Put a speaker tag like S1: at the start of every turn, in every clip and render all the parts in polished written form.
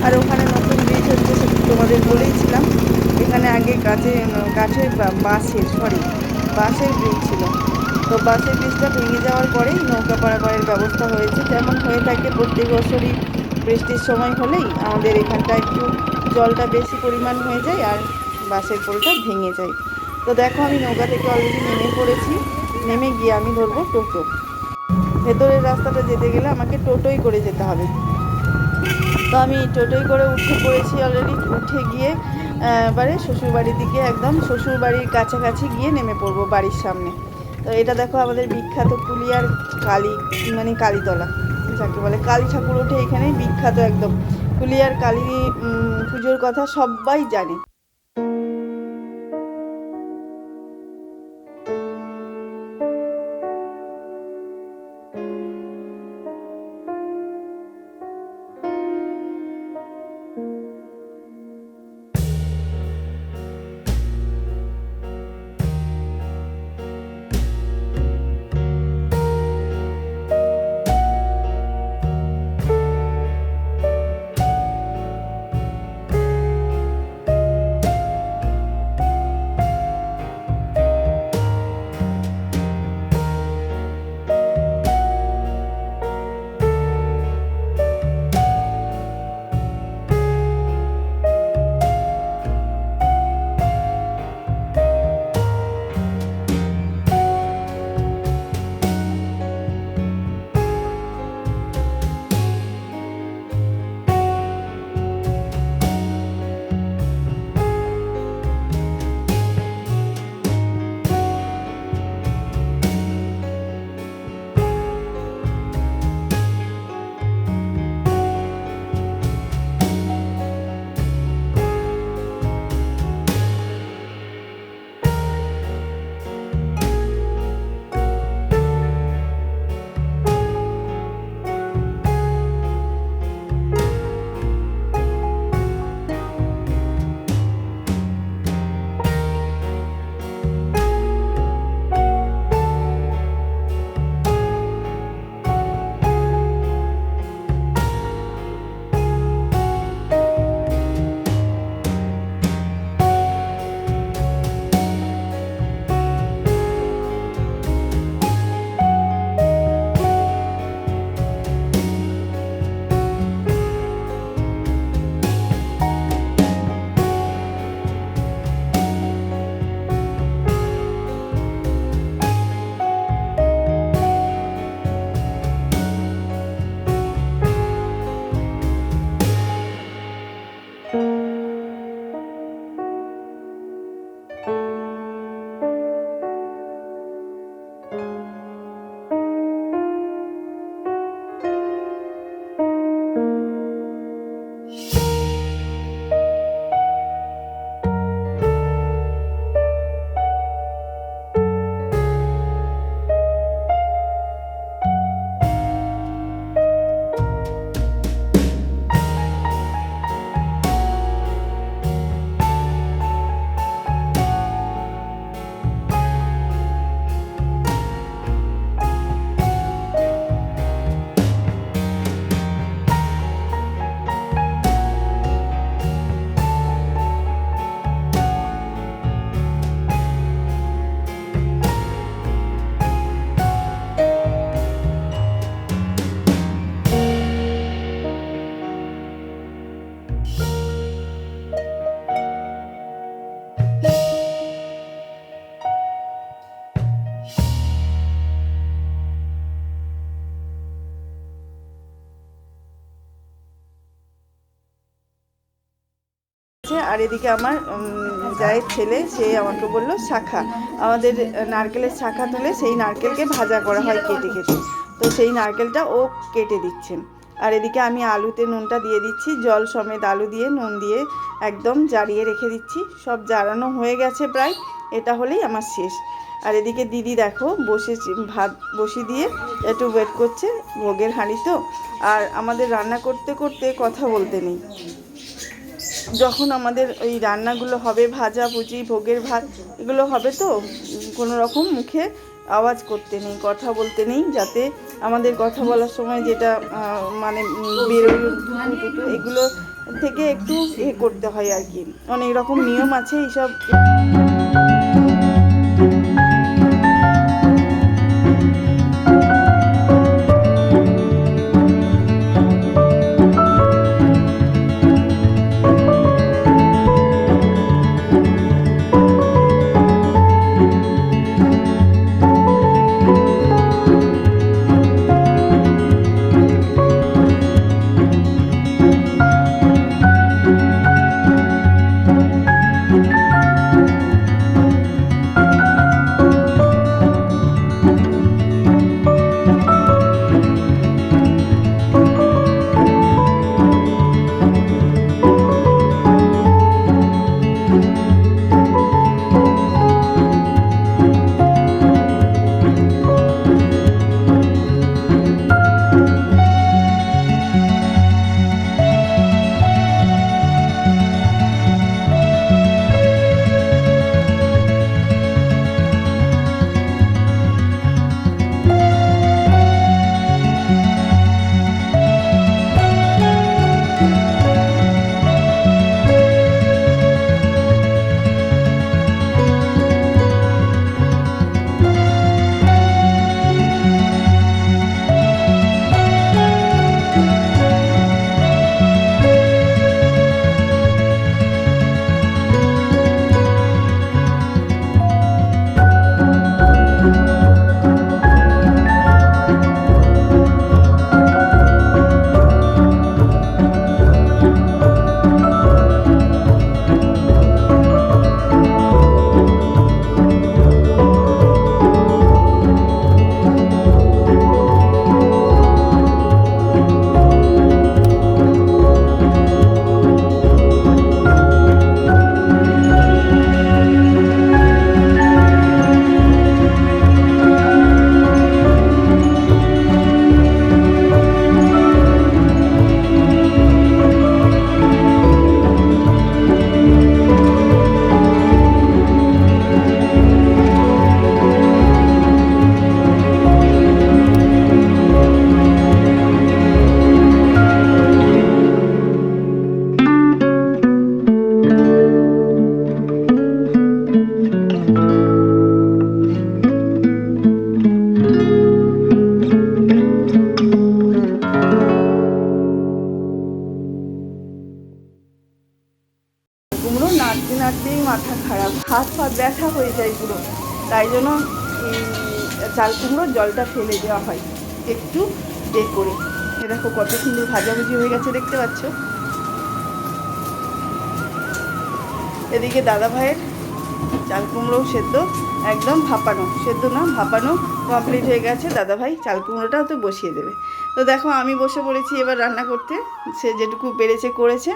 S1: আর ওখানে নতুন ব্রিজ হচ্ছে, সেটা তোমাদের বলেইছিলাম। এখানে আগে কাঠের বাঁশের ব্রিজ ছিল। তো বাসের ব্রিজটা ভেঙে যাওয়ার পরেই নৌকা পারাপারের ব্যবস্থা হয়েছে। যেমন হয়ে থাকে প্রত্যেক বছরই বৃষ্টির সময় হলেই আমাদের এখানটা একটু জলটা বেশি পরিমাণ হয়ে যায় আর বাসের পোলটা ভেঙে যায়। তো দেখো আমি নৌকা থেকে অলরেডি নেমে পড়েছি। নেমে গিয়ে আমি ধরবো টোটো। ভেতরের রাস্তাটা যেতে গেলে আমাকে টোটোই করে যেতে হবে। তো আমি টোটোই করে উঠে পড়েছি অলরেডি। উঠে গিয়ে এবারে শ্বশুরবাড়ির দিকে, একদম শ্বশুরবাড়ির কাছাকাছি গিয়ে নেমে পড়বো বাড়ির সামনে। তো এটা দেখো আমাদের বিখ্যাত কুলিয়ার কালী, মানে কালীতলা যাকে বলে, কালী ঠাকুর ওঠে এখানে, বিখ্যাত একদম। কুলিয়ার কালী পুজোর কথা সবাই জানে। আর এদিকে আমার জায়ের ছেলে, সে আমাকে বলল শাখা, আমাদের নারকেলের শাখা তুলে সেই নারকেলকে ভাজা করা হয় কেটে কেটে, তো সেই নারকেলটা ও কেটে দিচ্ছেন। আর এদিকে আমি আলুতে নুনটা দিয়ে দিচ্ছি, জল সমেত আলু দিয়ে নুন দিয়ে একদম জারিয়ে রেখে দিচ্ছি। সব জারানো হয়ে গেছে প্রায়, এটা হলেই আমার শেষ। আর এদিকে দিদি দেখো ভাত বসিয়ে দিয়ে একটু ওয়েট করছে, ভোগের হাঁড়ি তো। আর আমাদের রান্না করতে করতে কথা বলতে নেই। যখন আমাদের ওই রান্নাগুলো হবে, ভাজা ভুজি ভোগের ভাত এগুলো হবে, তো কোনো রকম মুখে আওয়াজ করতে নেই, কথা বলতে নেই, যাতে আমাদের কথা বলার সময় যেটা মানে বেরোয় থুতু এগুলো থেকে একটু করতে হয় আর কি, অনেক রকম নিয়ম আছে এইসব। কুমড়ো নাড়তে নাড়তেই মাথা খারাপ, হাত পা ব্যথা হয়ে যায় পুরো। তাই জন্য চাল কুমড়োর জলটা ফেলে দেওয়া হয় একটু করে। এ দেখো কত সুন্দর ভাজাভুজি হয়ে গেছে, দেখতে পাচ্ছ। এদিকে দাদা ভাইয়ের চাল কুমড়ো সেদ্ধ একদম ভাপানো, সেদ্ধ না ভাপানো কমপ্লিট হয়ে গেছে। দাদা ভাই চাল কুমড়োটাও তো বসিয়ে দেবে। তো দেখো আমি বসে পড়েছি এবার রান্না করতে। সে যেটুকু পেরেছে করেছে,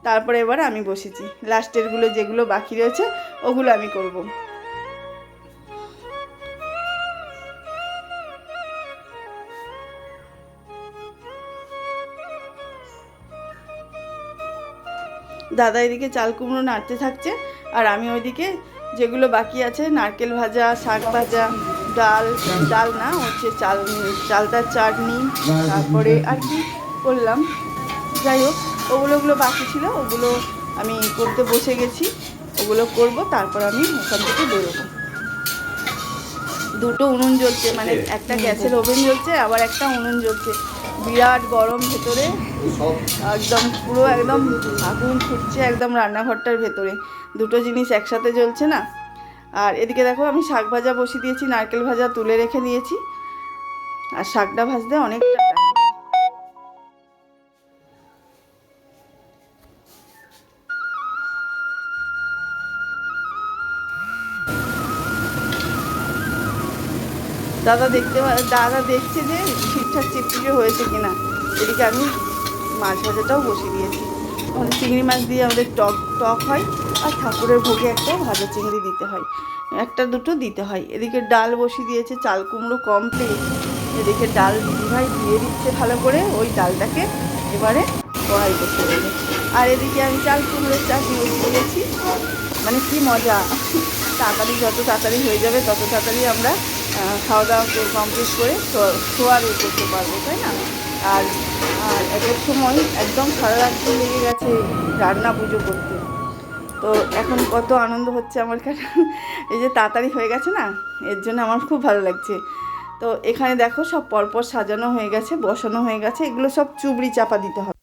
S1: তারপরে এবার আমি বসেছি। লাস্টেরগুলো যেগুলো বাকি রয়েছে ওগুলো আমি করব। দাদা এদিকে চাল কুমড়ো নাড়তে থাকছে, আর আমি ওইদিকে যেগুলো বাকি আছে নারকেল ভাজা, শাক ভাজা, ডাল না হচ্ছে চালতার চাটনি, তারপরে আর কি করলাম, যাই হোক ওগুলো বাকি ছিল, ওগুলো আমি করতে বসে গেছি। ওগুলো করব, তারপর আমি ওখান থেকে বেরোবো। দুটো উনুন জ্বলছে, মানে একটা গ্যাসের ওভেন জ্বলছে, আবার একটা উনুন জ্বলছে। বিরাট গরম ভেতরে, একদম পুরো একদম আগুন ফুটছে একদম রান্নাঘরটার ভেতরে। দুটো জিনিস একসাথে জ্বলছে না। আর এদিকে দেখো আমি শাক ভাজা বসিয়ে দিয়েছি, নারকেল ভাজা তুলে রেখে দিয়েছি। আর শাকটা ভাজতে অনেকটা টাইম। দাদা দেখছে যে ঠিকঠাক চিপচিপে হয়েছে কিনা। এদিকে আমি মাছ ভাজাটাও বসিয়ে দিয়েছি। আমাদের চিংড়ি মাছ দিয়ে আমাদের টক হয়, আর ঠাকুরের ভোগে একটা ভাজা চিংড়ি দিতে হয়, একটা দুটো দিতে হয়। এদিকে ডাল বসিয়ে দিয়েছে, চাল কুমড়ো কমপ্লিট। এদিকে ডাল দিদিভাই দিয়ে দিচ্ছে ভালো করে, ওই ডালটাকে এবারে কড়াই বসিয়ে দেবে। আর এদিকে আমি চাল কুমড়োর চাটনি বসিয়ে দিয়েছি। মানে কি মজা! তাড়াতাড়ি, যত তাড়াতাড়ি হয়ে যাবে তত তাড়াতাড়ি আমরা খাওয়া দাওয়া কমপ্লিট করে শোয়ার করতে পারবো, তাই না? আর আর একের সময় একদম সারা রাত্রি লেগে গেছে রান্না পুজো করতে। তো এখন কত আনন্দ হচ্ছে আমার কাছে, এই যে তাড়াতাড়ি হয়ে গেছে না, এর জন্য আমার খুব ভালো লাগছে। তো এখানে দেখো সব পরপর সাজানো হয়ে গেছে, বসানো হয়ে গেছে, এগুলো সব চুবড়ি চাপা দিতে হবে।